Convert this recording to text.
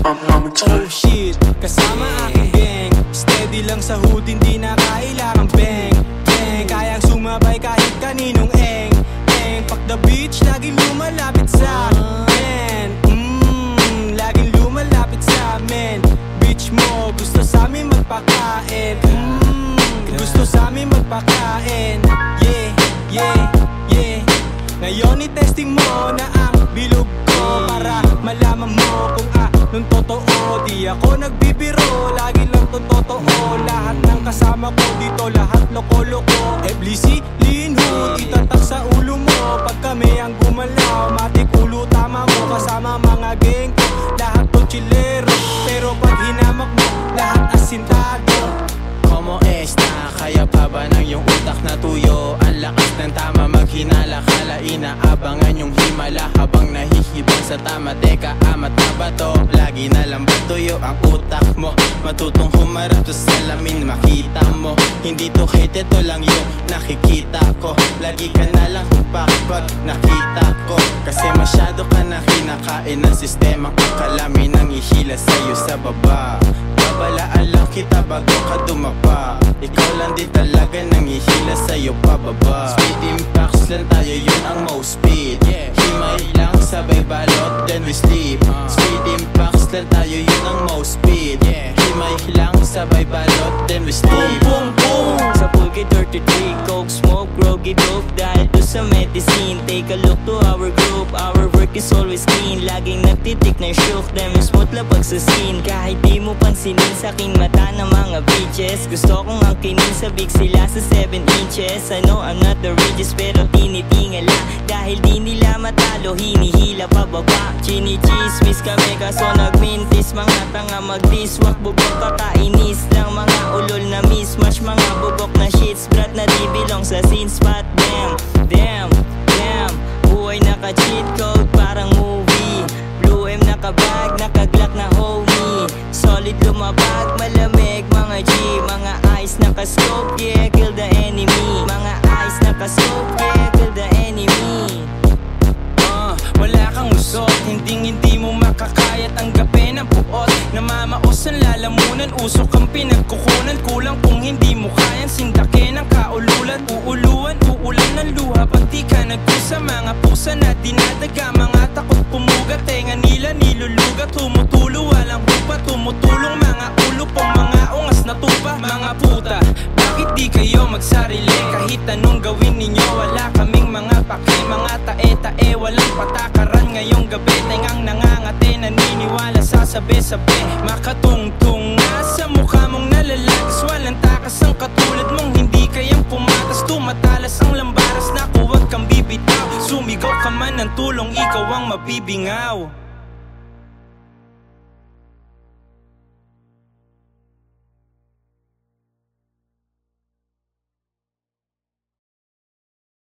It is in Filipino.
Oh shit, kasama aking gang. Steady lang sa hood, hindi na kailangang bang. Bang, kayang sumabay kahit kaninong eng. Eng, fuck the beach, laging lumalapit sa amin. Laging lumalapit sa amin. Bitch mo, gusto sa amin magpakain. Gusto sa amin magpakain. Yeah, yeah, yeah. Ngayon i-testing mo na ang bilog ko, para malaman mo kung anong totoo. Di ako nagbibiro, lagi lang to totoo. Lahat ng kasama ko dito, lahat loko-loko. FBC, lean hood, itatak sa ulo mo. Pag kami ang gumalaw, matik ulo tama mo. Kasama mga gang ko, lahat to chilero. Pero pag hinamak mo, lahat asintado. Como esta, kaya pa ba ng iyong utak na tuyo? Ang lakas ng tama, maghinala-hala, inaabangan yung himala habang nahihibang sa tama. Teka, amat na ba to? Lagi na lang ba tuyo ang utak mo? Matutong humarap sa salamin, makita mo. Hindi to hate, ito lang yung nakikita ko. Lagi ka na lang humpak pag nakita ko, kasi masyado ka na kinakain ng sistema. Akalamin ang ihila sa'yo sa baba. Babalaan lang kita bago ka dumapa. Ikaw lang din talaga nang ihila sa'yo pababa. Speed impacts lang tayo, yun ang most speed. Himay lang sabay balot, then we sleep. Speed impacts lang tayo, yun ang most speed. Himay lang sabay balot, then we sleep. Boom, boom, boom. Sa Pulque 33, coke, smoke, groggy dope. Dahil to sa medicine, take a look to our group. Our work is always clean. Laging nagtitik na shook, them smooth lapag sa scene. Kahit di mo pansinin sa aking mata ng mga bitches, gusto kong angkinin sa big sila sa 7 inches. I know I'm not the richest, pero tinitingala. Dahil di nila matalo, hinihila pababa. Chini-chismis kami kaso nagmintis. Mga tanga mag-diswak, bubok kakainis lang. Mga ulol na mismatch, mga bubok na shits. Brat na di bilong sa scene spot. Damn, damn, damn. Buhay naka-cheat code parang movie. Blue M nakabag, nakaglock na homie. Solid lumabag, malamig mga G. Mga eyes nakascope, yeah, kill the enemy. Mga eyes nakascope, yeah, kill the enemy. Wala kang usok, hindi mo makakaya tanggapin ang puot. Namamaos ang lalamunan, usok ang pinagkukunan. Kulang kung hindi mo kayang sindakin ang kaululan. Uuluan, uulan ng luha, pati ka nagkusa. Mga pusa na dinadaga, mga takot pumuga. Tenga nila niluluga, tumutulo, walang hupa. Tumutulong mga ulo pong mga ungas na tupa. Mga puta, bakit di kayo magsarili? Kahit anong gawin ninyo, wala kaming mga pake. Mga tae-tae, walang patakaran ngayong gabi. Tengang nangangate, naniniwala sa sabi-sabi. Makatungtong nga sa mukha mong nalalagas. Walang takas ang katulad mong hindi kayang pumatas. Tumatalas ang lambaras, naku huwag kang bibitaw. Sumigaw ka man ng tulong, ikaw ang mabibingaw.